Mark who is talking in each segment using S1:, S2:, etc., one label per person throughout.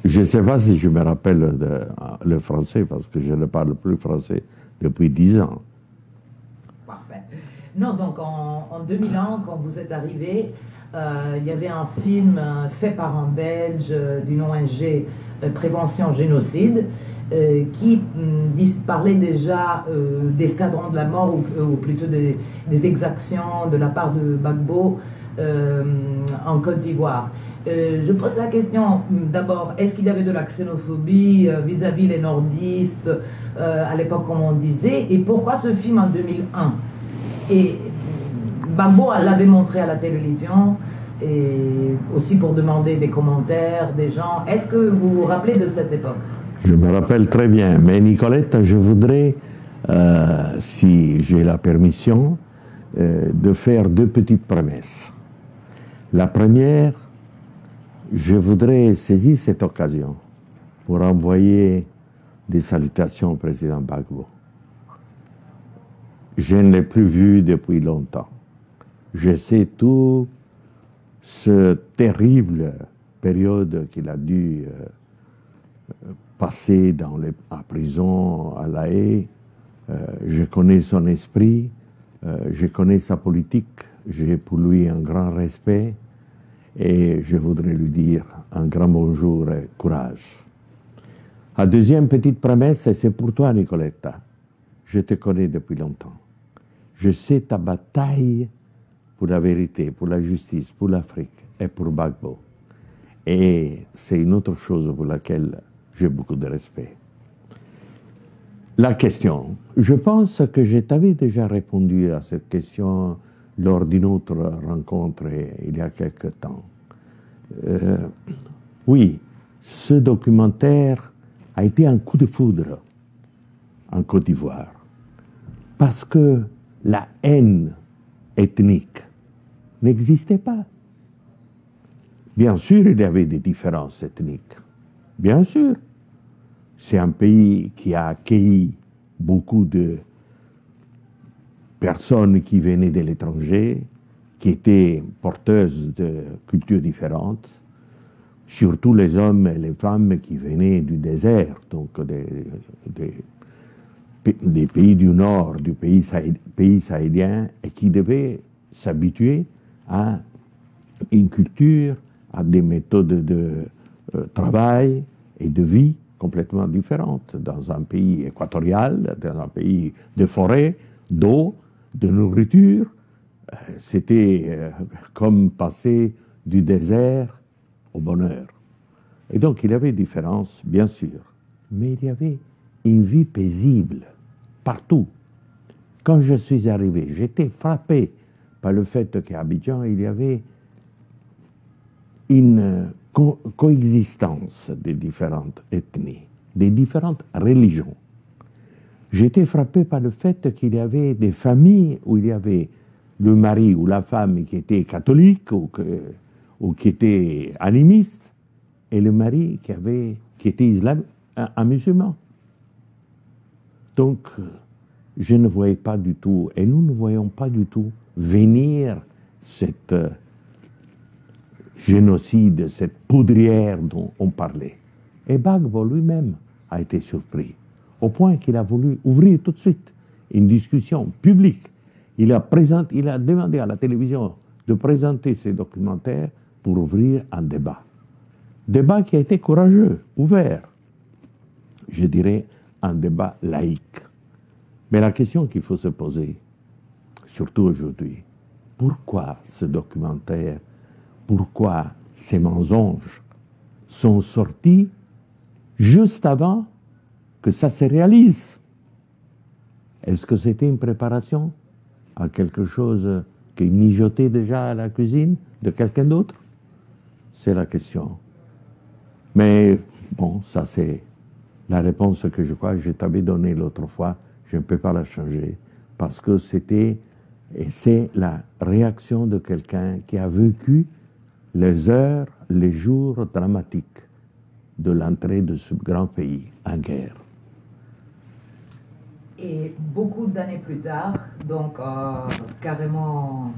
S1: Je ne sais pas si je me rappelle le français, parce que je ne parle plus français depuis 10 ans.
S2: Parfait. Non, donc en 2001, quand vous êtes arrivé, il y avait un film fait par un Belge d'une ONG Prévention Génocide qui parlait déjà d'escadrons de la mort ou plutôt des exactions de la part de Gbagbo en Côte d'Ivoire. Je pose la question d'abord, est-ce qu'il y avait de la xénophobie vis-à-vis les nordistes à l'époque, comme on disait, et pourquoi ce film en 2001? Et Gbagbo l'avait montré à la télévision, et aussi pour demander des commentaires des gens. Est-ce que vous vous rappelez de cette époque?
S1: Je me rappelle très bien, mais Nicolette, je voudrais, si j'ai la permission, de faire 2 petites promesses. La première, je voudrais saisir cette occasion pour envoyer des salutations au président Gbagbo. Je ne l'ai plus vu depuis longtemps. Je sais tout ce terrible période qu'il a dû passer en prison à La Haye. Je connais son esprit, je connais sa politique, j'ai pour lui un grand respect et je voudrais lui dire un grand bonjour et courage. La deuxième petite promesse, et c'est pour toi, Nicoletta. Je te connais depuis longtemps. Je sais ta bataille pour la vérité, pour la justice, pour l'Afrique et pour Gbagbo. Et c'est une autre chose pour laquelle j'ai beaucoup de respect. La question, je pense que je t'avais déjà répondu à cette question lors d'une autre rencontre il y a quelque temps. Oui, ce documentaire a été un coup de foudre en Côte d'Ivoire parce que la haine ethnique n'existait pas. Bien sûr, il y avait des différences ethniques. Bien sûr. C'est un pays qui a accueilli beaucoup de personnes qui venaient de l'étranger, qui étaient porteuses de cultures différentes, surtout les hommes et les femmes qui venaient du désert, donc des pays du Nord, du pays sahélien, et qui devaient s'habituer à une culture, à des méthodes de travail et de vie complètement différentes dans un pays équatorial, dans un pays de forêt, d'eau, de nourriture. C'était comme passer du désert au bonheur. Et donc il y avait des différences, bien sûr, mais il y avait une vie paisible partout. Quand je suis arrivé, j'étais frappé par le fait qu'à Abidjan, il y avait une coexistence des différentes ethnies, des différentes religions. J'étais frappé par le fait qu'il y avait des familles où il y avait le mari ou la femme qui était catholique ou qui était animiste, et le mari qui était un musulman. Donc, je ne voyais pas du tout, et nous ne voyons pas du tout venir cette génocide, cette poudrière dont on parlait. Et Gbagbo lui-même a été surpris, au point qu'il a voulu ouvrir tout de suite une discussion publique. Il a demandé à la télévision de présenter ses documentaires pour ouvrir un débat. Débat qui a été courageux, ouvert. Je dirais un débat laïque. Mais la question qu'il faut se poser, surtout aujourd'hui, pourquoi ce documentaire, pourquoi ces mensonges sont sortis juste avant que ça se réalise? Est-ce que c'était une préparation à quelque chose qui mijotait déjà à la cuisine de quelqu'un d'autre? C'est la question. Mais bon, ça c'est la réponse que je crois que je t'avais donnée l'autre fois. Je ne peux pas la changer parce que c'était et c'est la réaction de quelqu'un qui a vécu les heures, les jours dramatiques de l'entrée de ce grand pays en guerre.
S2: Et beaucoup d'années plus tard, donc carrément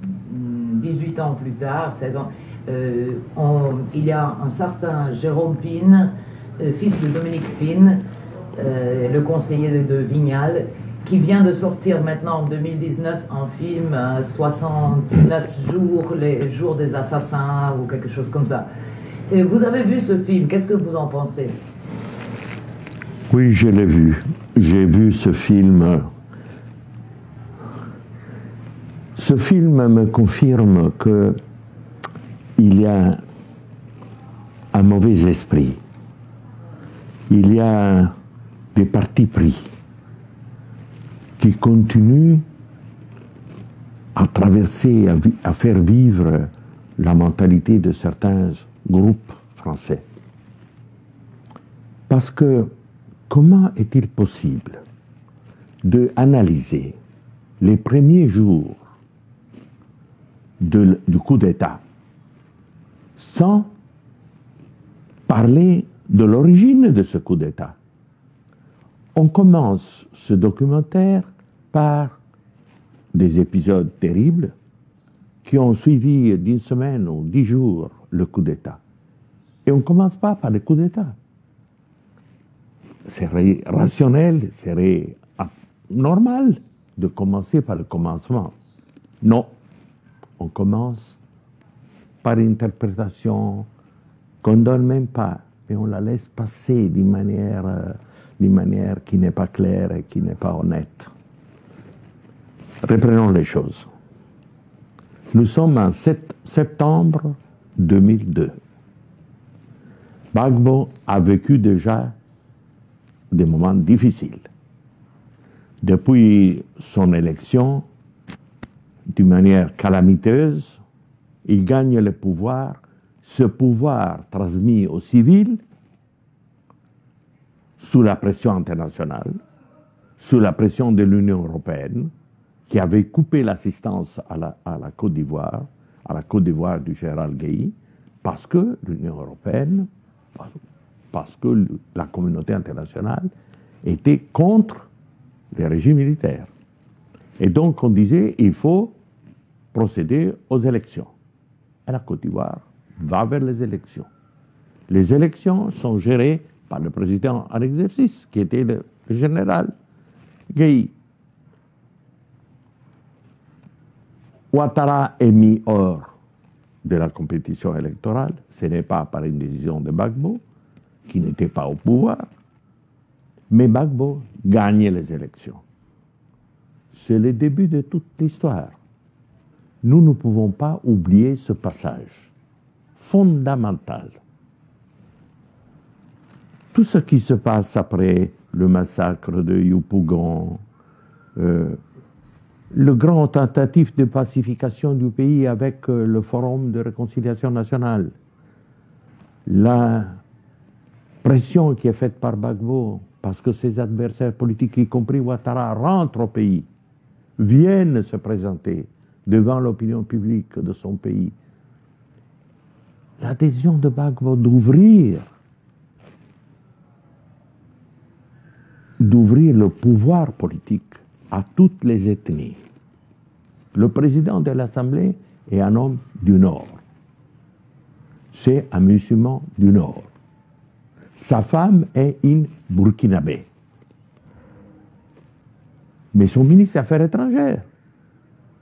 S2: 18 ans plus tard, 16 ans, il y a un certain Jérôme Pin, fils de Dominique Pin, le conseiller de Vignal, qui vient de sortir maintenant en 2019 un film 69 jours, les jours des assassins ou quelque chose comme ça. Et vous avez vu ce film, qu'est-ce que vous en pensez?
S1: Oui, je l'ai vu. J'ai vu ce film. Ce film me confirme qu'il y a un mauvais esprit. Il y a des partis pris qui continuent à traverser, à faire vivre la mentalité de certains groupes français. Parce que comment est-il possible d'analyser les premiers jours du coup d'État sans parler de l'origine de ce coup d'État? On commence ce documentaire par des épisodes terribles qui ont suivi d'une semaine ou 10 jours le coup d'État. Et on ne commence pas par le coup d'État. Serait rationnel, serait normal de commencer par le commencement. Non, on commence par une interprétation qu'on ne donne même pas, mais on la laisse passer d'une manière qui n'est pas claire et qui n'est pas honnête. Reprenons les choses. Nous sommes en septembre 2002. Gbagbo a vécu déjà des moments difficiles. Depuis son élection, d'une manière calamiteuse, il gagne le pouvoir. Ce pouvoir transmis aux civils, sous la pression internationale, sous la pression de l'Union européenne, qui avait coupé l'assistance à la Côte d'Ivoire, du général Guèye, parce que l'Union européenne, parce que la communauté internationale était contre les régimes militaires. Et donc on disait, il faut procéder aux élections. Et la Côte d'Ivoire va vers les élections. Les élections sont gérées par le président en exercice, qui était le général Guèye. Ouattara est mis hors de la compétition électorale. Ce n'est pas par une décision de Gbagbo, qui n'était pas au pouvoir, mais Gbagbo gagne les élections. C'est le début de toute l'histoire. Nous ne pouvons pas oublier ce passage fondamental. Tout ce qui se passe après le massacre de Yopougon, le grand tentative de pacification du pays avec le Forum de réconciliation nationale, la pression qui est faite par Gbagbo, parce que ses adversaires politiques, y compris Ouattara, rentrent au pays, viennent se présenter devant l'opinion publique de son pays. L'adhésion de Gbagbo d'ouvrir le pouvoir politique à toutes les ethnies. Le président de l'Assemblée est un homme du Nord. C'est un musulman du Nord. Sa femme est une Burkinabé. Mais son ministre des Affaires étrangères,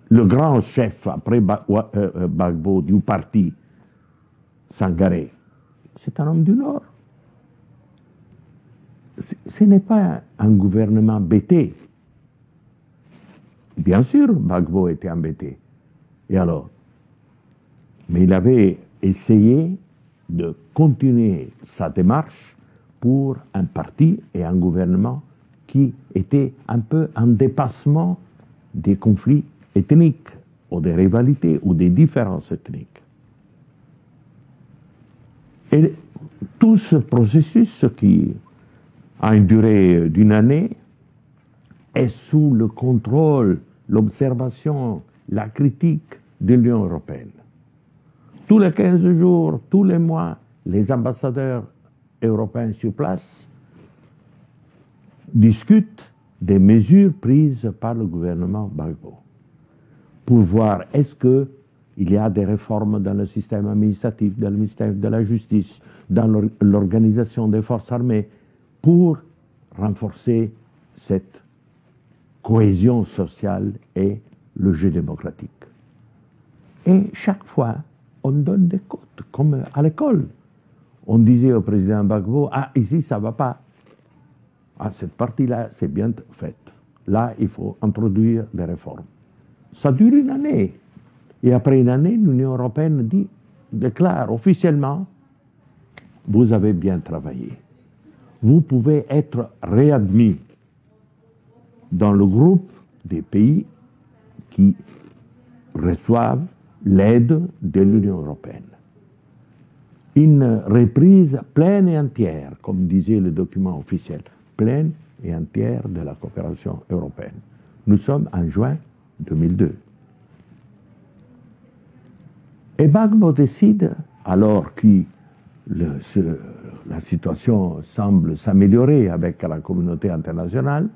S1: le grand chef après Gbagbo du parti Sangaré, c'est un homme du Nord. Ce n'est pas un gouvernement bêté. Bien sûr, Gbagbo était embêté. Et alors? Mais il avait essayé de continuer sa démarche pour un parti et un gouvernement qui était un peu en dépassement des conflits ethniques ou des rivalités ou des différences ethniques. Et tout ce processus qui a une durée d'une année est sous le contrôle, l'observation, la critique de l'Union européenne. Tous les 15 jours, tous les mois, les ambassadeurs européens sur place discutent des mesures prises par le gouvernement Gbagbo. pour voir est-ce qu'il y a des réformes dans le système administratif, dans le système de la justice, dans l'organisation des forces armées, pour renforcer cette cohésion sociale et le jeu démocratique. Et chaque fois, on donne des cotes, comme à l'école. On disait au président Gbagbo, ah, ici, ça ne va pas. Ah, cette partie-là, c'est bien faite. Là, il faut introduire des réformes. Ça dure une année. Et après une année, l'Union européenne déclare officiellement, vous avez bien travaillé. Vous pouvez être réadmis dans le groupe des pays qui reçoivent l'aide de l'Union européenne. Une reprise pleine et entière, comme disait le document officiel, pleine et entière de la coopération européenne. Nous sommes en juin 2002. Et Gbagbo décide, alors que la situation semble s'améliorer avec la communauté internationale,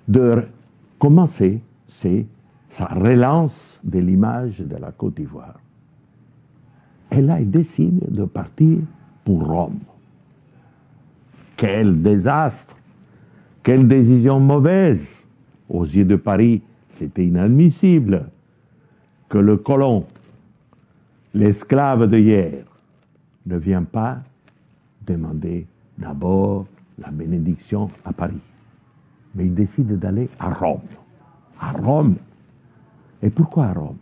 S1: de commencer sa relance de l'image de la Côte d'Ivoire. Et là, il décide de partir pour Rome. Quel désastre! Quelle décision mauvaise! Aux yeux de Paris, c'était inadmissible que le colon, l'esclave de hier, ne vienne pas demander d'abord la bénédiction à Paris. Mais il décide d'aller à Rome. À Rome. Et pourquoi à Rome?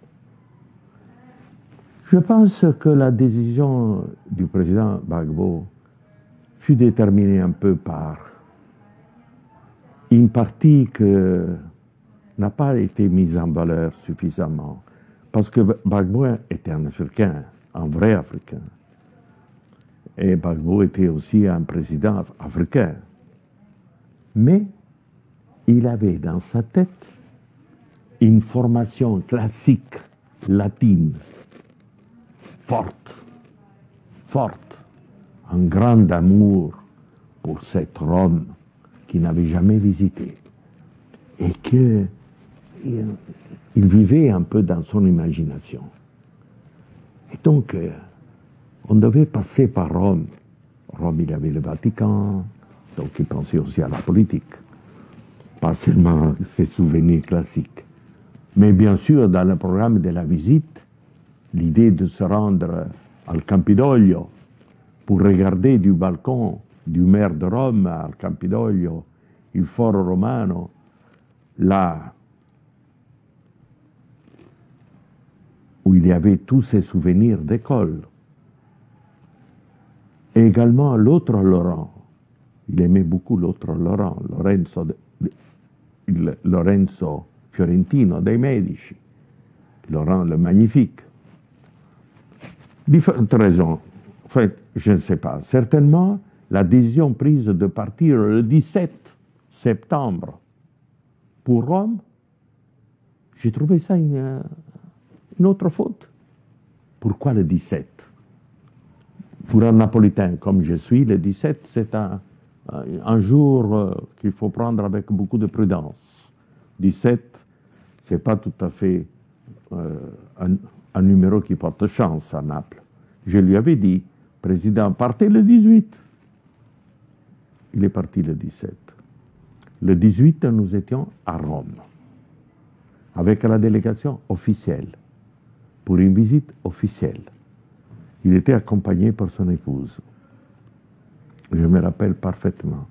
S1: Je pense que la décision du président Gbagbo fut déterminée un peu par une partie qui n'a pas été mise en valeur suffisamment. Parce que Gbagbo était un Africain, un vrai Africain. Et Gbagbo était aussi un président africain. Mais il avait dans sa tête une formation classique latine, forte, un grand amour pour cette Rome qu'il n'avait jamais visitée et qu'il vivait un peu dans son imagination. Et donc, on devait passer par Rome. Rome, il y avait le Vatican, donc il pensait aussi à la politique, pas seulement ses souvenirs classiques. Mais bien sûr, dans le programme de la visite, l'idée de se rendre al Campidoglio pour regarder du balcon du maire de Rome al Campidoglio il foro romano, là où il y avait tous ses souvenirs d'école. Et également l'autre Laurent. Il aimait beaucoup l'autre Laurent, Lorenzo Fiorentino dei Medici, Laurent le Magnifique. Différentes raisons. Enfin, je ne sais pas. Certainement, la décision prise de partir le 17 septembre pour Rome, j'ai trouvé ça une autre faute. Pourquoi le 17? Pour un Napolitain comme je suis, le 17, c'est un jour qu'il faut prendre avec beaucoup de prudence. 17, ce n'est pas tout à fait un numéro qui porte chance à Naples. Je lui avais dit, président, partez le 18. Il est parti le 17. Le 18, nous étions à Rome, avec la délégation officielle, pour une visite officielle. Il était accompagné par son épouse. Je me rappelle parfaitement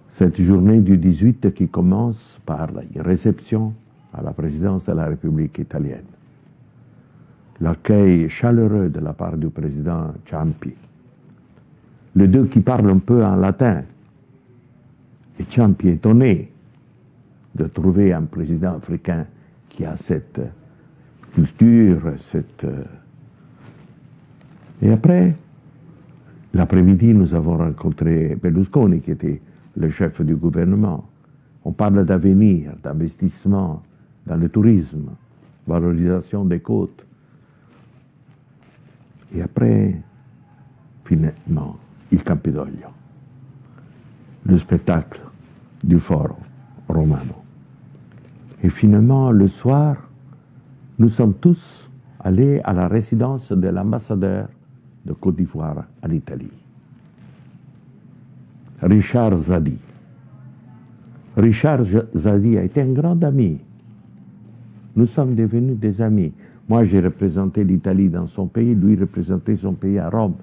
S1: cette journée du 18 qui commence par une réception à la présidence de la République italienne. L'accueil chaleureux de la part du président Ciampi. Les deux qui parlent un peu en latin. Et Ciampi est étonné de trouver un président africain qui a cette culture, Et après, l'après-midi, nous avons rencontré Berlusconi, qui était le chef du gouvernement. On parle d'avenir, d'investissement dans le tourisme, valorisation des côtes. Et après, finalement, il Campidoglio, le spectacle du foro romano. Et finalement, le soir, nous sommes tous allés à la résidence de l'ambassadeur de Côte d'Ivoire en Italie, Richard Zadi. Richard Zadi a été un grand ami. Nous sommes devenus des amis. Moi, j'ai représenté l'Italie dans son pays, lui représentait son pays à Rome.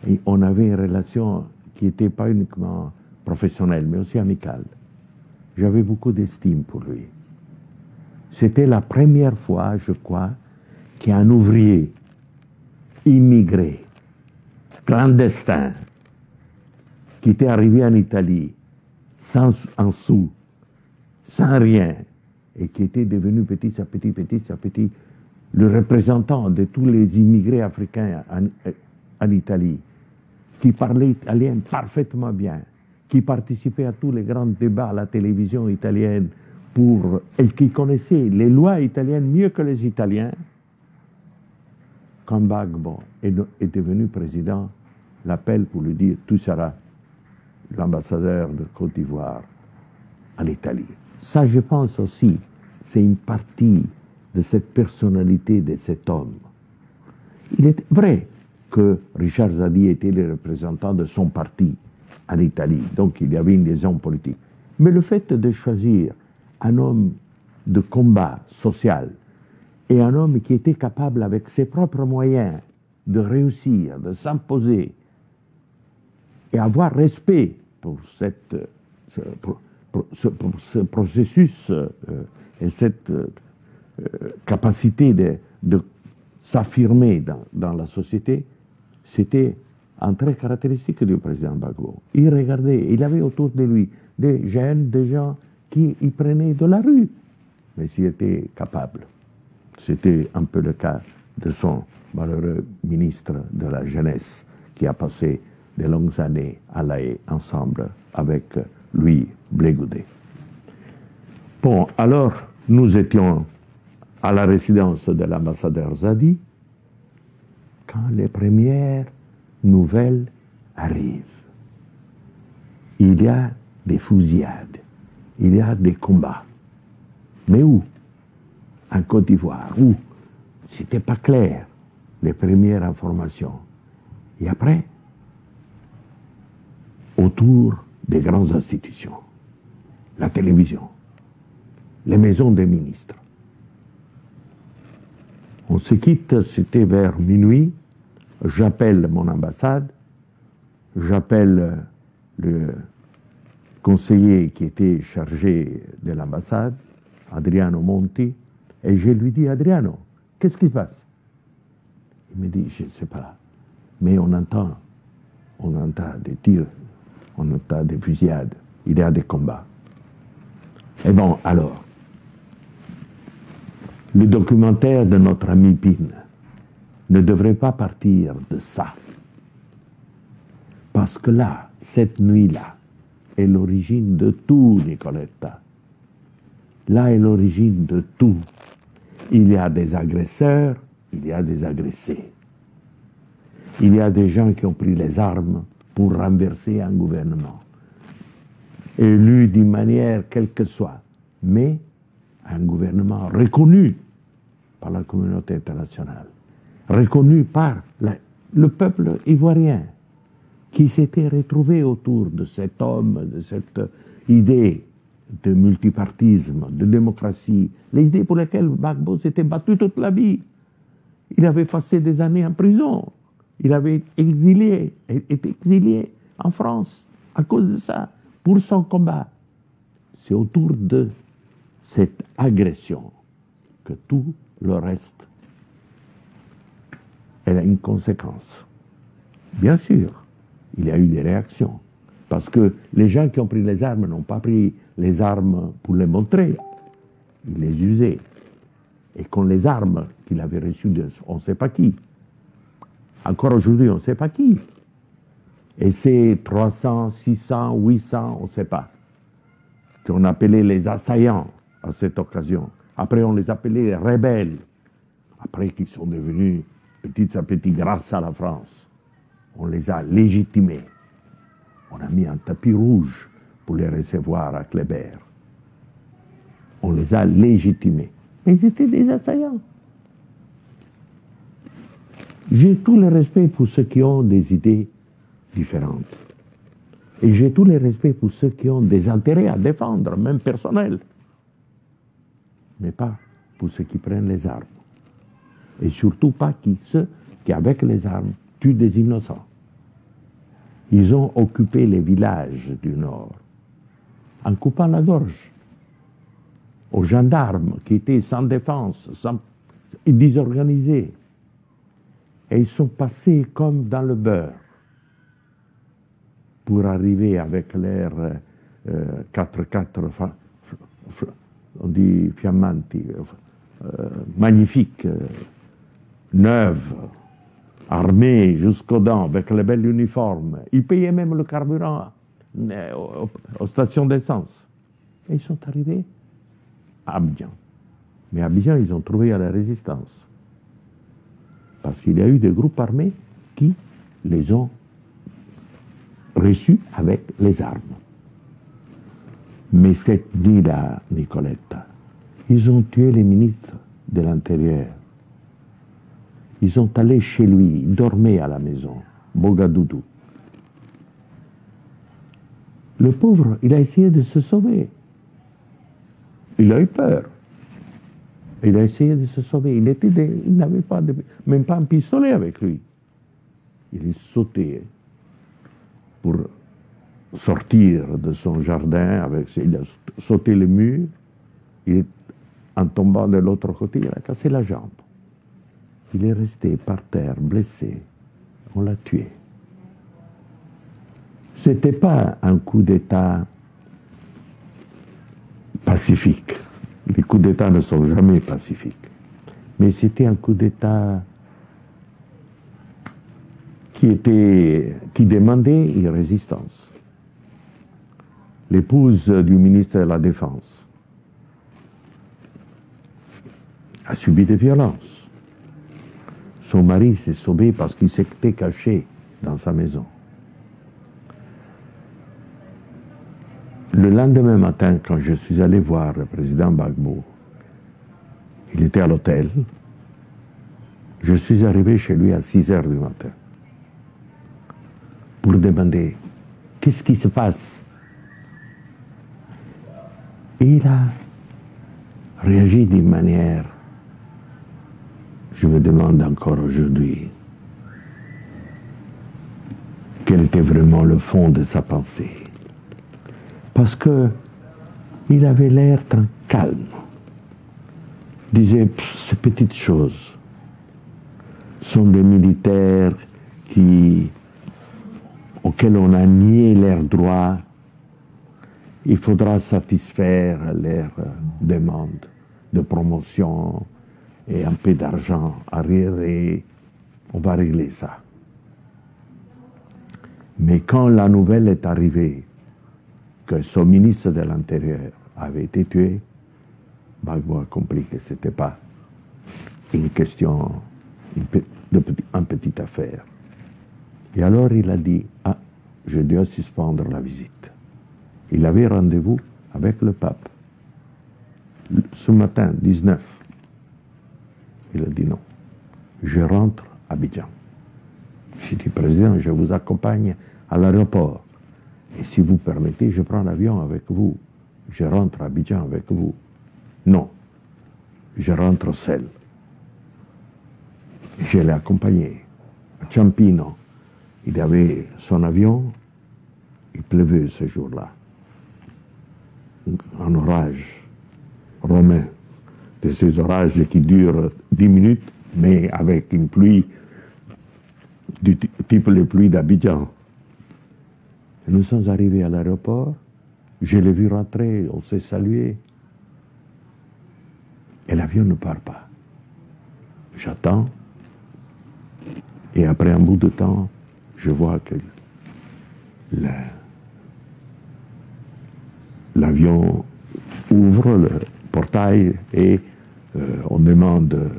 S1: Et on avait une relation qui n'était pas uniquement professionnelle, mais aussi amicale. J'avais beaucoup d'estime pour lui. C'était la première fois, je crois, qu'un ouvrier immigré, clandestin, qui était arrivé en Italie, sans un sou, sans rien, et qui était devenu petit à petit, le représentant de tous les immigrés africains en Italie, qui parlait italien parfaitement bien, qui participait à tous les grands débats à la télévision italienne, et qui connaissait les lois italiennes mieux que les Italiens, quand Gbagbo est devenu président, l'appel pour lui dire « Tu seras l'ambassadeur de Côte d'Ivoire en Italie ». Ça, je pense aussi, c'est une partie de cette personnalité de cet homme. Il est vrai que Richard Zadi était le représentant de son parti en Italie, donc il y avait une liaison politique. Mais le fait de choisir un homme de combat social et un homme qui était capable, avec ses propres moyens, de réussir, de s'imposer et avoir respect pour ce processus et cette capacité de s'affirmer dans la société, c'était un trait caractéristique du président Gbagbo. Il regardait, il avait autour de lui des jeunes, des gens qui y prenaient de la rue, mais s'il était capable. C'était un peu le cas de son malheureux ministre de la Jeunesse, qui a passé de longues années à La Haye ensemble avec Louis Blégoudet. Bon, alors, nous étions à la résidence de l'ambassadeur Zadi quand les premières nouvelles arrivent. Il y a des fusillades, il y a des combats. Mais où? En Côte d'Ivoire. Où? C'était pas clair, les premières informations. Et après, autour des grandes institutions, la télévision, les maisons des ministres. On se quitte, c'était vers minuit. J'appelle mon ambassade, j'appelle le conseiller qui était chargé de l'ambassade, Adriano Monti, et je lui dis, Adriano, qu'est-ce qui se passe? Il me dit, je ne sais pas, mais on entend des tirs, on entend des fusillades, il y a des combats. Et bon, alors, le documentaire de notre ami Pine ne devrait pas partir de ça. Parce que là, cette nuit-là, est l'origine de tout, Nicoletta. Là est l'origine de tout. Il y a des agresseurs, il y a des agressés. Il y a des gens qui ont pris les armes pour renverser un gouvernement, élu d'une manière quelle que soit, mais un gouvernement reconnu par la communauté internationale, reconnu par le peuple ivoirien, qui s'était retrouvé autour de cet homme, de cette idée de multipartisme, de démocratie, les idées pour lesquelles Gbagbo s'était battu toute la vie. Il avait passé des années en prison, il avait été exilé en France à cause de ça, pour son combat. C'est autour de cette agression que tout le reste elle a une conséquence. Bien sûr, il y a eu des réactions. Parce que les gens qui ont pris les armes n'ont pas pris les armes pour les montrer. Ils les usaient. Et qu'on les armes qu'il avait reçues de on ne sait pas qui. Encore aujourd'hui, on ne sait pas qui. Et c'est 300, 600, 800, on ne sait pas. On appelait les assaillants à cette occasion. Après, on les appelait les rebelles. Après qu'ils sont devenus petit à petit grâce à la France. On les a légitimés. On a mis un tapis rouge pour les recevoir à Kléber. On les a légitimés. Mais ils étaient des assaillants. J'ai tout le respect pour ceux qui ont des idées différentes. Et j'ai tout le respect pour ceux qui ont des intérêts à défendre, même personnels. Mais pas pour ceux qui prennent les armes. Et surtout pas ceux qui, avec les armes, tuent des innocents. Ils ont occupé les villages du Nord en coupant la gorge aux gendarmes qui étaient sans défense, désorganisés. Et ils sont passés comme dans le beurre pour arriver avec l'air 4x4, on dit fiammanti, magnifique, neuve, armée jusqu'aux dents, avec les belles uniformes. Ils payaient même le carburant aux stations d'essence. Et ils sont arrivés à Abidjan. Mais à Abidjan, ils ont trouvé à la résistance. Parce qu'il y a eu des groupes armés qui les ont reçus avec les armes. Mais cette nuit-là, Nicoletta, ils ont tué les ministres de l'Intérieur. Ils sont allés chez lui, ils dormaient à la maison, Bogadoudou. Le pauvre, il a essayé de se sauver. Il a eu peur. Il a essayé de se sauver. Il n'avait pas même pas un pistolet avec lui. Il est sauté pour sortir de son jardin. Il a sauté le mur. En tombant de l'autre côté, il a cassé la jambe. Il est resté par terre, blessé. On l'a tué. Ce n'était pas un coup d'État pacifique. Les coups d'État ne sont jamais pacifiques. Mais c'était un coup d'État qui demandait une résistance. L'épouse du ministre de la Défense a subi des violences. Son mari s'est sauvé parce qu'il s'était caché dans sa maison. Le lendemain matin, quand je suis allé voir le président Gbagbo, il était à l'hôtel. Je suis arrivé chez lui à 6 heures du matin pour demander qu'est-ce qui se passe. Et il a réagi d'une manière, je me demande encore aujourd'hui, quel était vraiment le fond de sa pensée. Parce qu'il avait l'air calme. Il disait, ces petites choses sont des militaires auxquels on a nié leurs droits. Il faudra satisfaire leurs demandes de promotion et un peu d'argent arriéré. On va régler ça. Mais quand la nouvelle est arrivée, que son ministre de l'Intérieur avait été tué, Gbagbo a compris que ce n'était pas une question, une petite affaire. Et alors il a dit, je dois suspendre la visite. Il avait rendez-vous avec le pape. Ce matin, 19. Il a dit non. Je rentre à Abidjan. J'ai dit, président, je vous accompagne à l'aéroport. Et si vous permettez, je prends l'avion avec vous. Je rentre à Abidjan avec vous. Non. Je rentre seul. Je l'ai accompagné. À Ciampino, il avait son avion. Il pleuvait ce jour-là. Un orage romain. De ces orages qui durent 10 minutes, mais avec une pluie du type les pluies d'Abidjan. Nous sommes arrivés à l'aéroport, je l'ai vu rentrer, on s'est salué. Et l'avion ne part pas. J'attends. Et après un bout de temps, je vois que l'avion ouvre le portail et on demande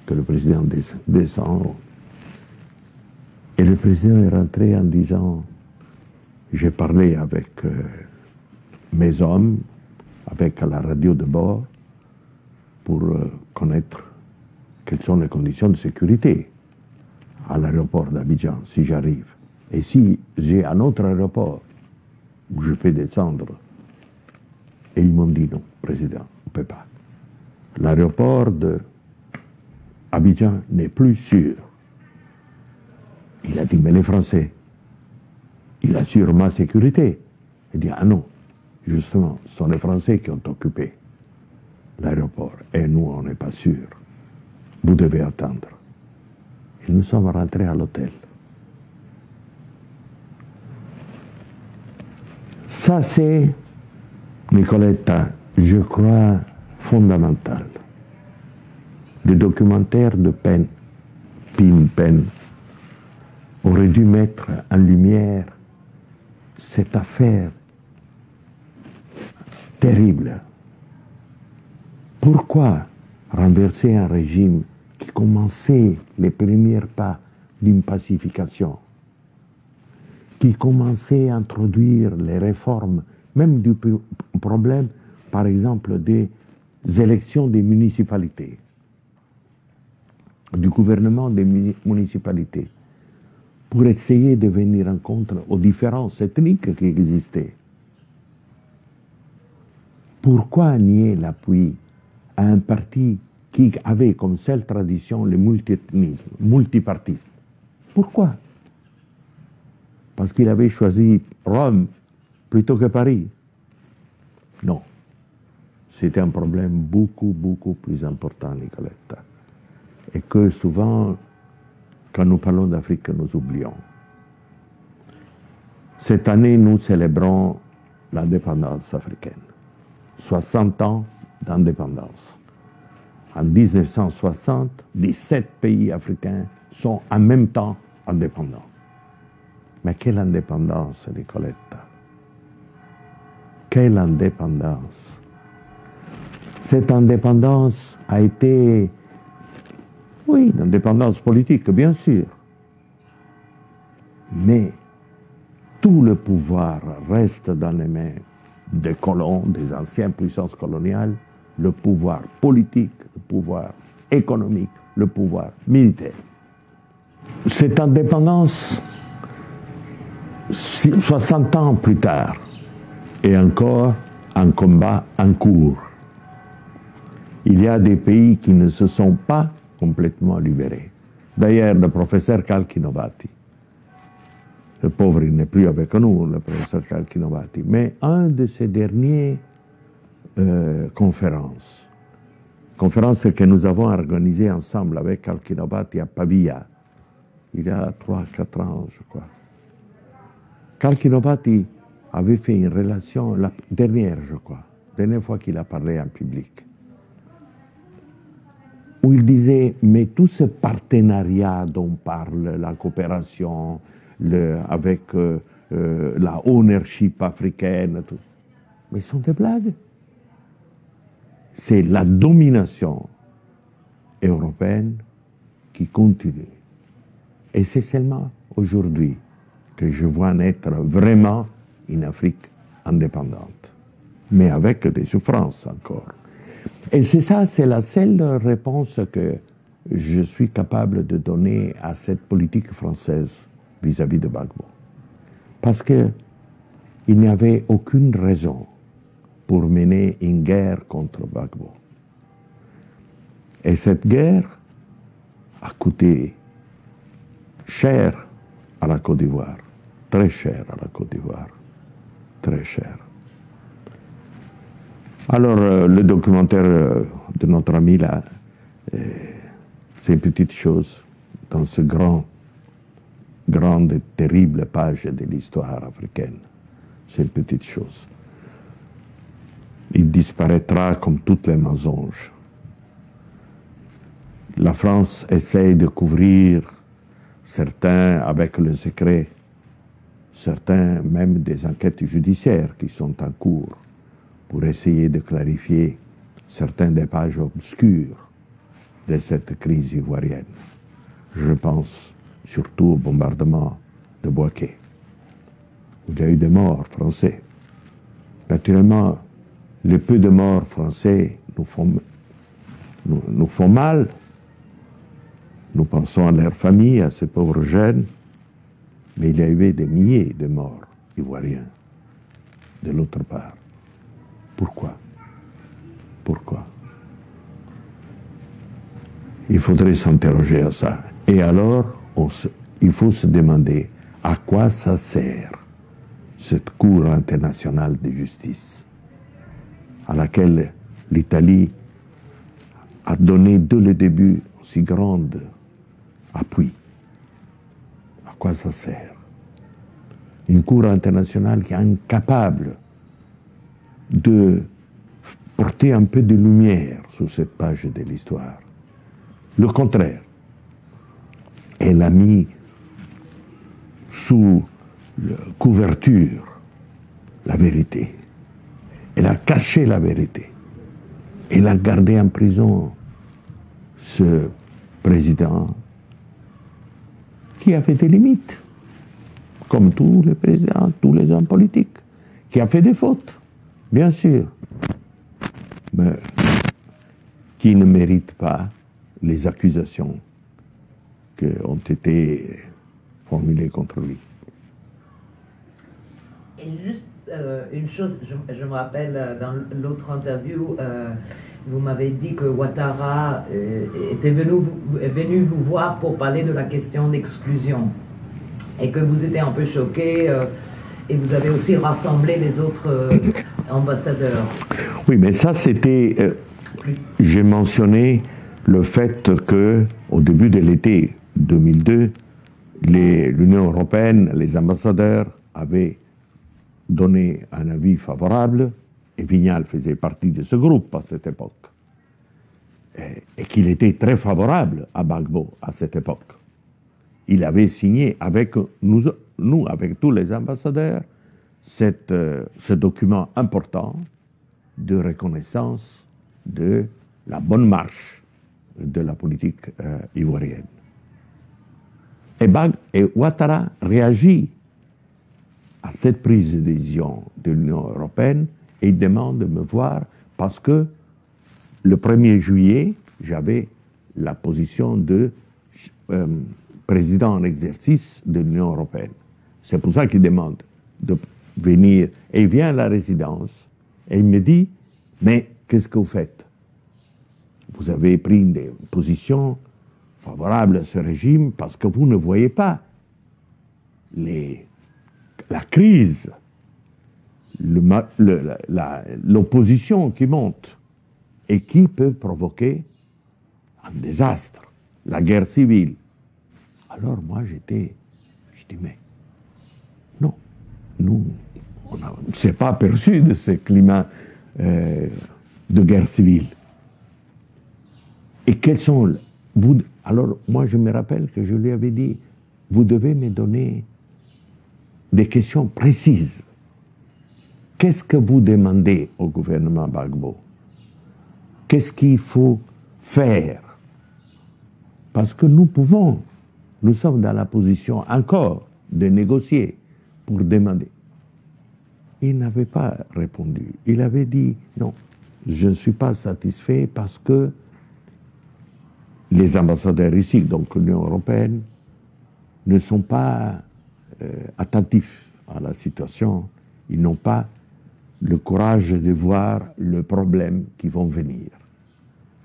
S1: que le président descende. Et le président est rentré en disant, j'ai parlé avec mes hommes, avec la radio de bord, pour connaître quelles sont les conditions de sécurité. à l'aéroport d'Abidjan, si j'arrive. Et si j'ai un autre aéroport où je peux descendre, et ils m'ont dit non, président, on ne peut pas. L'aéroport d'Abidjan n'est plus sûr. Il a dit, mais les Français, il assure ma sécurité. Il dit, ah non, justement, ce sont les Français qui ont occupé l'aéroport. Et nous, on n'est pas sûrs. Vous devez attendre. Et nous sommes rentrés à l'hôtel. Ça, c'est, Nicoletta, je crois, fondamental. Le documentaire de Pen aurait dû mettre en lumière cette affaire terrible. Pourquoi renverser un régime qui commençait les premiers pas d'une pacification, qui commençait à introduire les réformes, même du problème, par exemple, des élections des municipalités, du gouvernement des municipalités, pour essayer de venir en compte aux différences ethniques qui existaient. Pourquoi nier l'appui à un parti qui avait comme seule tradition le multiethnisme, multipartisme? Pourquoi? Parce qu'il avait choisi Rome plutôt que Paris? Non. C'était un problème beaucoup, beaucoup plus important, Nicoletta. Et que souvent, quand nous parlons d'Afrique, nous oublions. Cette année, nous célébrons l'indépendance africaine. 60 ans d'indépendance. En 1960, 17 pays africains sont en même temps indépendants. Mais quelle indépendance, Nicoletta? Quelle indépendance! Cette indépendance a été, oui, une indépendance politique, bien sûr. Mais tout le pouvoir reste dans les mains des colons, des anciennes puissances coloniales, le pouvoir politique, le pouvoir économique, le pouvoir militaire. Cette indépendance, 60 ans plus tard, est encore un combat en cours. Il y a des pays qui ne se sont pas complètement libérés. D'ailleurs, le professeur Kalkinovati, le pauvre, il n'est plus avec nous, le professeur Kalkinovati, mais un de ses derniers conférences que nous avons organisées ensemble avec Kalkinovati à Pavia, il y a 3-4 ans, je crois. Kalkinovati avait fait une relation, la dernière, je crois, dernière fois qu'il a parlé en public, où il disait, mais tout ce partenariat dont on parle, la coopération avec la ownership africaine, tout, mais ce sont des blagues. C'est la domination européenne qui continue. Et c'est seulement aujourd'hui que je vois naître vraiment une Afrique indépendante, mais avec des souffrances encore. Et c'est ça, c'est la seule réponse que je suis capable de donner à cette politique française vis-à-vis de Gbagbo. Parce qu'il n'y avait aucune raison pour mener une guerre contre Gbagbo. Et cette guerre a coûté cher à la Côte d'Ivoire, très cher à la Côte d'Ivoire, très cher. Alors, le documentaire de notre ami là, c'est une petite chose dans ce grande et terrible page de l'histoire africaine. C'est une petite chose. Il disparaîtra comme toutes les mensonges. La France essaie de couvrir certains avec le secret, certains même des enquêtes judiciaires qui sont en cours pour essayer de clarifier certains des pages obscures de cette crise ivoirienne. Je pense surtout au bombardement de Bouaké, où il y a eu des morts français. Naturellement, les peu de morts français nous font mal, Nous pensons à leur famille, à ces pauvres jeunes, mais il y a eu des milliers de morts ivoiriens de l'autre part. Pourquoi? Pourquoi? Il faudrait s'interroger à ça. Et alors, il faut se demander à quoi ça sert cette Cour internationale de justice à laquelle l'Italie a donné dès le début aussi grand appui. À quoi ça sert? Une Cour internationale qui est incapable de porter un peu de lumière sur cette page de l'histoire. Le contraire, elle a mis sous couverture la vérité. Elle a caché la vérité. Elle a gardé en prison ce président qui a fait des limites, comme tous les présidents, tous les hommes politiques, qui a fait des fautes, bien sûr, mais qui ne mérite pas les accusations qui ont été formulées contre lui.
S2: Et juste une chose, je me rappelle dans l'autre interview, vous m'avez dit que Ouattara était venu vous voir pour parler de la question d'exclusion et que vous étiez un peu choqué et vous avez aussi rassemblé les autres ambassadeurs.
S1: Oui, mais ça c'était... j'ai mentionné le fait qu'au début de l'été 2002, l'Union européenne, les ambassadeurs avaient donné un avis favorable, et Vignal faisait partie de ce groupe à cette époque, et qu'il était très favorable à Gbagbo à cette époque. Il avait signé avec nous avec tous les ambassadeurs, ce document important de reconnaissance de la bonne marche de la politique ivoirienne. Et Ouattara réagit à cette prise de décision de l'Union européenne et il demande de me voir parce que le 1er juillet, j'avais la position de président en exercice de l'Union européenne. C'est pour ça qu'il demande de venir. Et il vient à la résidence et il me dit, mais qu'est-ce que vous faites? Vous avez pris des positions favorables à ce régime parce que vous ne voyez pas la crise, l'opposition qui monte et qui peut provoquer un désastre, la guerre civile. Alors moi je dis mais non, nous on ne s'est pas aperçu de ce climat de guerre civile. Et quels sont alors moi je me rappelle que je lui avais dit, vous devez me donner des questions précises. Qu'est-ce que vous demandez au gouvernement Gbagbo? Qu'est-ce qu'il faut faire? Parce que nous sommes dans la position encore de négocier pour demander. Il n'avait pas répondu. Il avait dit non, je ne suis pas satisfait parce que les ambassadeurs ici, donc l'Union européenne, ne sont pas attentifs à la situation. Ils n'ont pas le courage de voir le problème qui vont venir.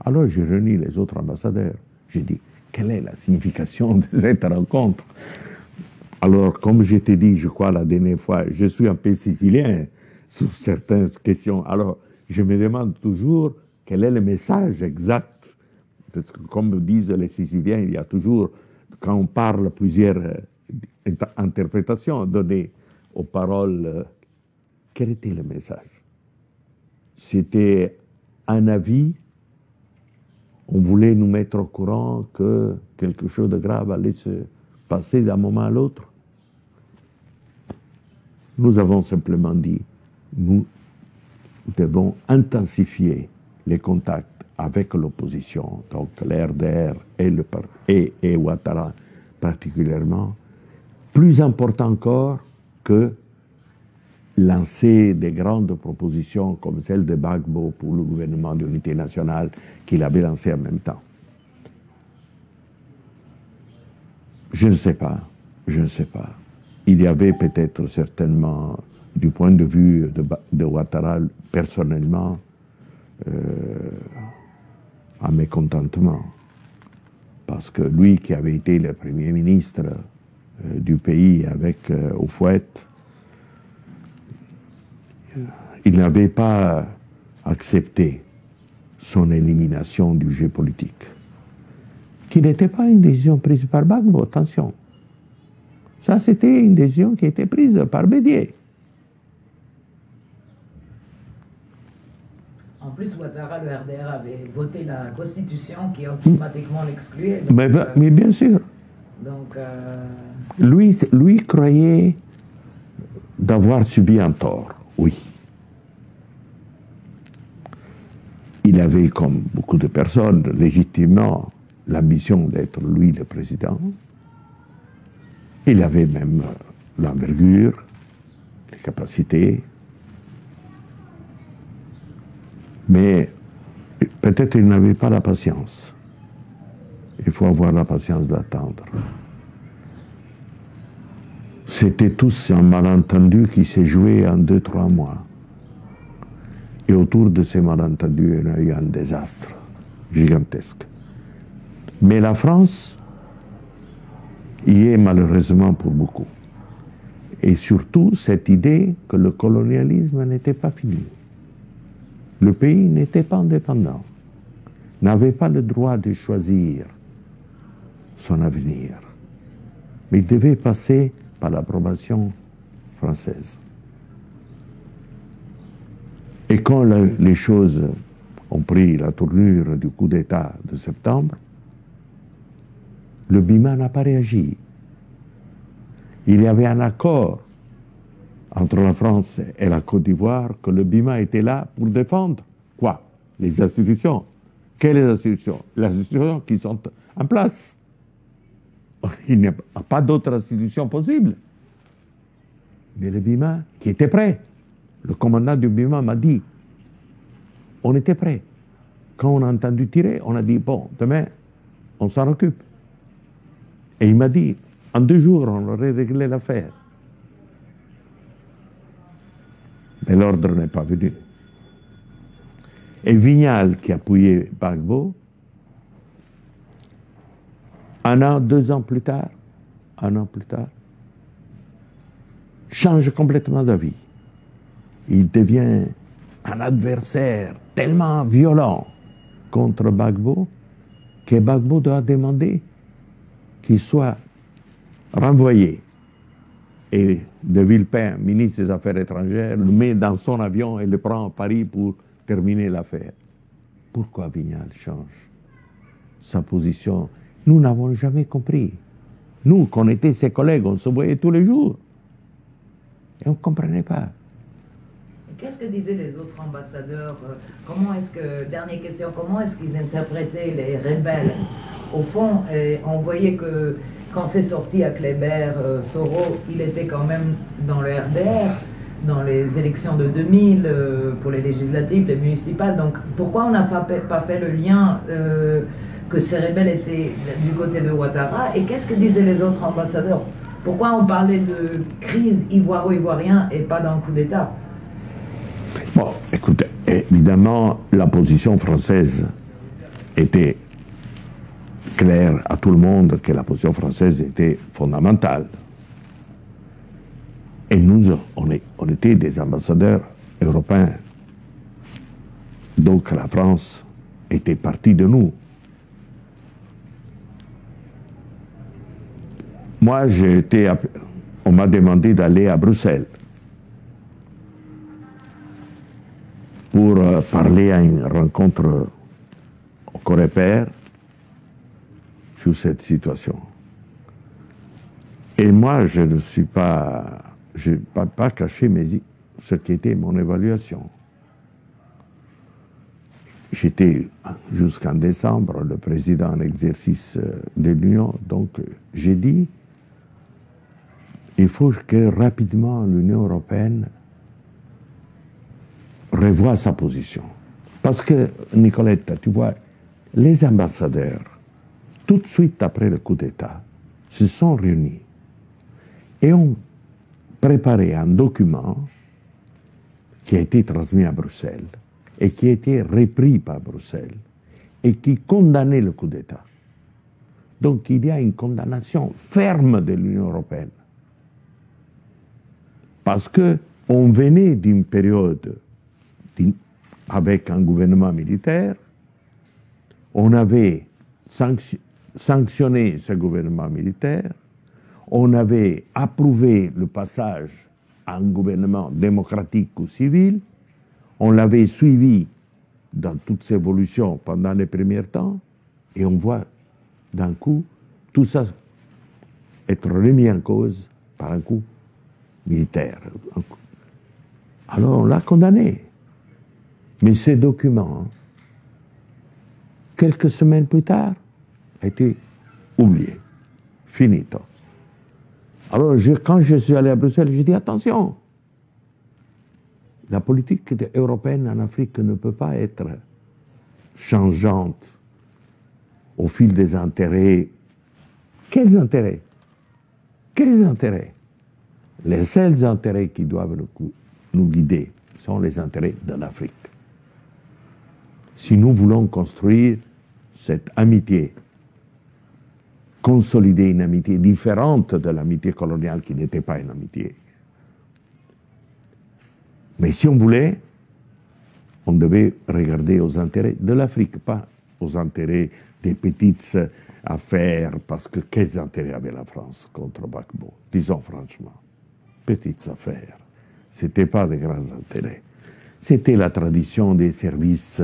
S1: Alors j'ai réuni les autres ambassadeurs. J'ai dit, quelle est la signification de cette rencontre? Alors, comme je t'ai dit, je crois, la dernière fois, je suis un peu sicilien sur certaines questions. Alors, je me demande toujours quel est le message exact. Parce que, comme disent les Siciliens, il y a toujours, quand on parle, plusieurs interprétations données aux paroles. Quel était le message? C'était un avis. On voulait nous mettre au courant que quelque chose de grave allait se passer d'un moment à l'autre. Nous avons simplement dit, nous devons intensifier les contacts avec l'opposition, donc l'RDR et Ouattara particulièrement, plus important encore que lancer des grandes propositions comme celle de Gbagbo pour le gouvernement d'unité nationale qu'il avait lancé en même temps. Je ne sais pas, je ne sais pas. Il y avait peut-être certainement, du point de vue de Ouattara, personnellement, un mécontentement. Parce que lui qui avait été le Premier ministre du pays avec Houphouët, il n'avait pas accepté son élimination du jeu politique, qui n'était pas une décision prise par Gbagbo, attention. Ça, c'était une décision qui était prise par Bédié.
S2: En plus, Ouattara, le RDR, avait voté la Constitution qui automatiquement l'excluait.
S1: Mais bien sûr.
S2: Donc,
S1: lui croyait d'avoir subi un tort, oui. Il avait, comme beaucoup de personnes, légitimement l'ambition d'être lui le président. Il avait même l'envergure, les capacités. Mais peut-être il n'avait pas la patience. Il faut avoir la patience d'attendre. C'était tous un malentendu qui s'est joué en 2-3 mois. Et autour de ces malentendus, il y a eu un désastre gigantesque. Mais la France y est malheureusement pour beaucoup. Et surtout cette idée que le colonialisme n'était pas fini. Le pays n'était pas indépendant, n'avait pas le droit de choisir son avenir, mais il devait passer par l'approbation française. Et quand les choses ont pris la tournure du coup d'État de septembre, le BIMA n'a pas réagi. Il y avait un accord entre la France et la Côte d'Ivoire que le BIMA était là pour défendre quoi? Les institutions. Quelles institutions? Les institutions qui sont en place. Il n'y a pas d'autres institutions possibles. Mais le BIMA, qui était prêt, le commandant du BIMA m'a dit, on était prêt. Quand on a entendu tirer, on a dit, bon, demain, on s'en occupe. Et il m'a dit, en 2 jours, on aurait réglé l'affaire. Mais l'ordre n'est pas venu. Et Vignal, qui appuyait Gbagbo, 1 an, 2 ans plus tard, change complètement d'avis. Il devient un adversaire tellement violent contre Gbagbo que Gbagbo doit demander qu'il soit renvoyé. Et de Villepin, ministre des Affaires étrangères, le met dans son avion et le prend à Paris pour terminer l'affaire. Pourquoi Vignal change sa position? Nous n'avons jamais compris. Nous, qu'on était ses collègues, on se voyait tous les jours. Et on ne comprenait pas.
S2: Qu'est-ce que disaient les autres ambassadeurs? Comment est-ce que, dernière question, comment est-ce qu'ils interprétaient les rebelles? Au fond, on voyait que quand c'est sorti à Kléber, Soro, il était quand même dans le RDR, dans les élections de 2000, pour les législatives, les municipales. Donc pourquoi on n'a pas fait le lien que ces rebelles étaient du côté de Ouattara? Et qu'est-ce que disaient les autres ambassadeurs? Pourquoi on parlait de crise ivoiro-ivoirien et pas d'un coup d'État?
S1: Bon, écoutez, évidemment, la position française était claire à tout le monde que la position française était fondamentale. Et nous, on était des ambassadeurs européens. Donc la France était partie de nous. Moi, on m'a demandé d'aller à Bruxelles pour parler à une rencontre au Coreper sur cette situation. Et moi, je ne suis pas... Je n'ai pas caché ce qui était mon évaluation. J'étais jusqu'en décembre le président en exercice de l'Union, donc j'ai dit il faut que rapidement l'Union européenne revoie sa position. Parce que, Nicoletta, tu vois, les ambassadeurs, tout de suite après le coup d'État, se sont réunis et ont préparé un document qui a été transmis à Bruxelles et qui a été repris par Bruxelles et qui condamnait le coup d'État. Donc il y a une condamnation ferme de l'Union européenne. Parce qu'on venait d'une période avec un gouvernement militaire, on avait sanctionné ce gouvernement militaire, on avait approuvé le passage à un gouvernement démocratique ou civil, on l'avait suivi dans toutes ses évolutions pendant les premiers temps, et on voit d'un coup tout ça être remis en cause par un coup militaire. Alors on l'a condamné. Mais ce document, quelques semaines plus tard, a été oublié. Finito. Alors quand je suis allé à Bruxelles, j'ai dit attention, la politique européenne en Afrique ne peut pas être changeante au fil des intérêts. Quels intérêts? Quels intérêts? Les seuls intérêts qui doivent nous guider sont les intérêts de l'Afrique. Si nous voulons construire cette amitié, consolider une amitié différente de l'amitié coloniale qui n'était pas une amitié. Mais si on voulait, on devait regarder aux intérêts de l'Afrique, pas aux intérêts des petites affaires, parce que quels intérêts avait la France contre Gbagbo? Disons franchement, petites affaires. Ce n'était pas de grands intérêts. C'était la tradition des services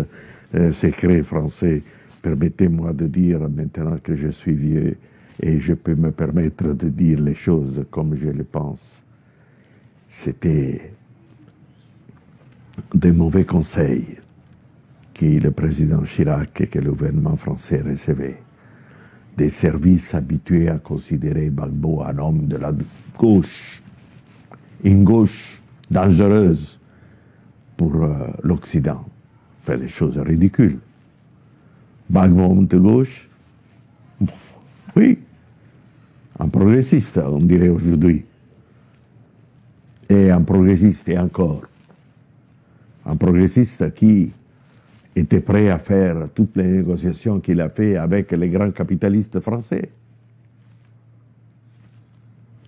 S1: secrets français. Permettez-moi de dire, maintenant que je suis vieux, et je peux me permettre de dire les choses comme je les pense, c'était des mauvais conseils que le président Chirac et que le gouvernement français recevaient. Des services habitués à considérer Gbagbo un homme de la gauche, une gauche dangereuse pour l'Occident. Fait des choses ridicules. Gbagbo de gauche, oui, un progressiste, on dirait aujourd'hui. Et un progressiste, et encore. Un progressiste qui était prêt à faire toutes les négociations qu'il a fait avec les grands capitalistes français.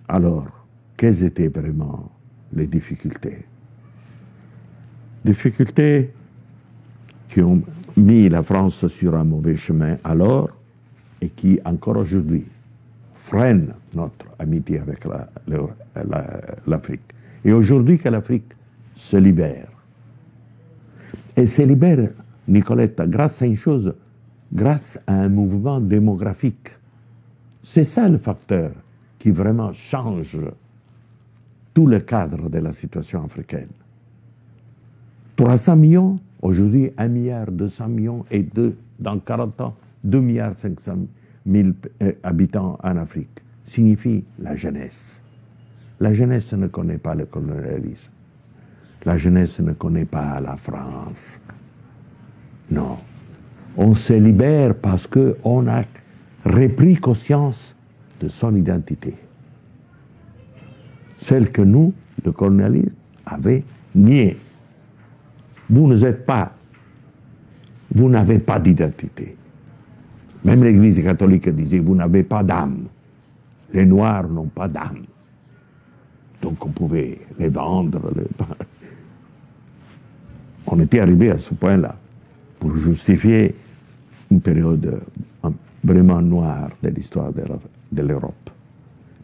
S1: Alors, quelles étaient vraiment les difficultés? Difficultés qui ont mis la France sur un mauvais chemin alors et qui, encore aujourd'hui, freinent notre amitié avec l'Afrique. Et aujourd'hui que l'Afrique se libère. Et se libère, Nicoletta, grâce à une chose, grâce à un mouvement démographique. C'est ça le facteur qui vraiment change tout le cadre de la situation africaine. 300 millions, aujourd'hui 1 milliard 200 millions et dans 40 ans, 2 milliards 500 000 habitants en Afrique, signifie la jeunesse. La jeunesse ne connaît pas le colonialisme. La jeunesse ne connaît pas la France. Non. On se libère parce qu'on a repris conscience de son identité. Celle que nous, le colonialisme, avait niée. Vous n'avez pas d'identité. Même l'Église catholique disait, vous n'avez pas d'âme. Les Noirs n'ont pas d'âme. Donc on pouvait les vendre. On était arrivé à ce point-là pour justifier une période vraiment noire de l'histoire de l'Europe.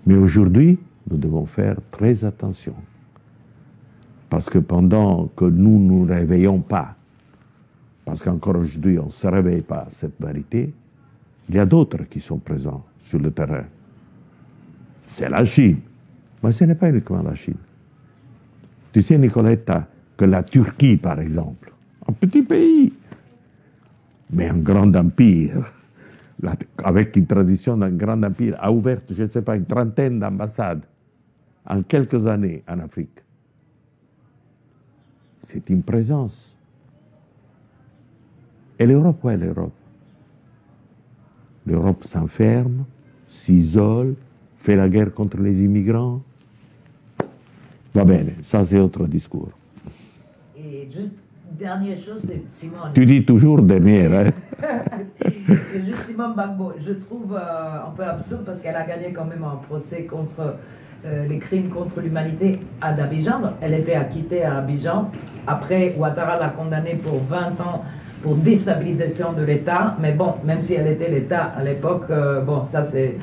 S1: Mais aujourd'hui, nous devons faire très attention. Parce que pendant que nous ne nous réveillons pas, parce qu'encore aujourd'hui on ne se réveille pas à cette vérité, il y a d'autres qui sont présents sur le terrain. C'est la Chine. Mais ce n'est pas uniquement la Chine. Tu sais, Nicoletta, que la Turquie, par exemple, un petit pays, mais un grand empire, avec une tradition d'un grand empire, a ouvert, je ne sais pas, une trentaine d'ambassades en quelques années en Afrique. C'est une présence. Et l'Europe, où est l'Europe? L'Europe s'enferme, s'isole, fait la guerre contre les immigrants. Va bene, ça c'est autre discours.
S2: Et juste, dernière chose, c'est Simone.
S1: Tu dis toujours dernière, hein?
S2: C'est juste Simone Gbagbo. Je trouve un peu absurde parce qu'elle a gagné quand même un procès contre les crimes contre l'humanité à Abidjan. Elle était acquittée à Abidjan. Après, Ouattara l'a condamnée pour 20 ans pour déstabilisation de l'État. Mais bon, même si elle était l'État à l'époque, bon, ça c'est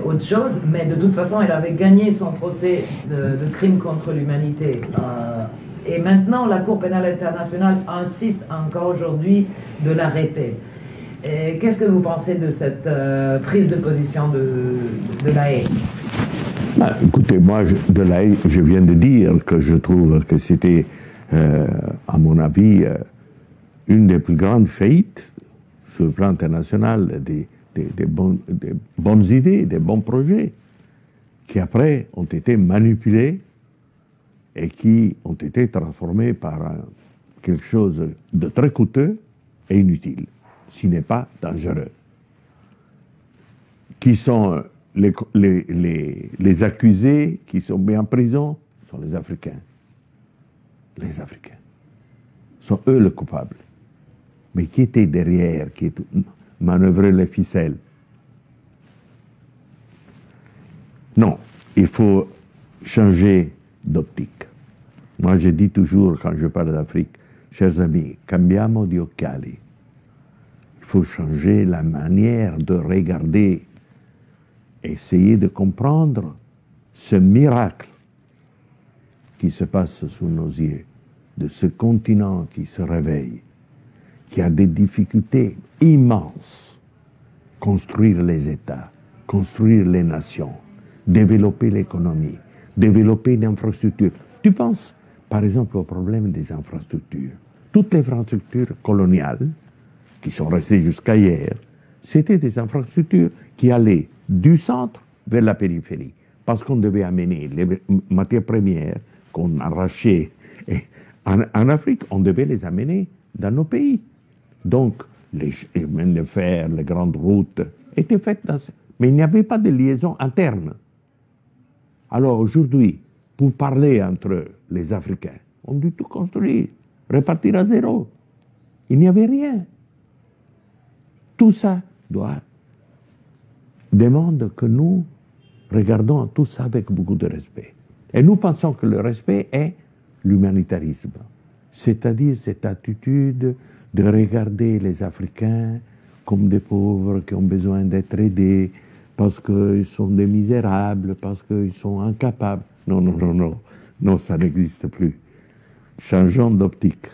S2: autre chose. Mais de toute façon, elle avait gagné son procès de crimes contre l'humanité. Et maintenant, la Cour pénale internationale insiste encore aujourd'hui de l'arrêter. Qu'est-ce que vous pensez de cette prise de position de La Haye?
S1: Bah, écoutez, moi, de La Haye, je viens de dire que je trouve que c'était, à mon avis, une des plus grandes faillites sur le plan international des bonnes idées, des bons projets, qui après ont été manipulés et qui ont été transformés par quelque chose de très coûteux et inutile, s'il n'est pas dangereux. Qui sont les accusés qui sont mis en prison sont les Africains. Les Africains. Sont eux les coupables. Mais qui était derrière, qui manœuvrait les ficelles? Non, il faut changer d'optique. Moi, je dis toujours, quand je parle d'Afrique, chers amis, cambiamo di occhiali. Il faut changer la manière de regarder, essayer de comprendre ce miracle qui se passe sous nos yeux, de ce continent qui se réveille, qui a des difficultés immenses. Construire les États, construire les nations, développer l'économie, développer l'infrastructure. Tu penses, par exemple, au problème des infrastructures. Toutes les infrastructures coloniales, qui sont restées jusqu'à hier, c'était des infrastructures qui allaient du centre vers la périphérie. Parce qu'on devait amener les matières premières qu'on arrachait en Afrique, on devait les amener dans nos pays. Donc, les chemins de fer, les grandes routes étaient faites mais il n'y avait pas de liaison interne. Alors aujourd'hui, pour parler entre les Africains, on dut tout construire, repartir à zéro. Il n'y avait rien. Tout ça demande que nous regardons tout ça avec beaucoup de respect. Et nous pensons que le respect est l'humanitarisme, c'est-à-dire cette attitude de regarder les Africains comme des pauvres qui ont besoin d'être aidés parce qu'ils sont des misérables, parce qu'ils sont incapables. Non, non, non, non, non, ça n'existe plus. Changeons d'optique.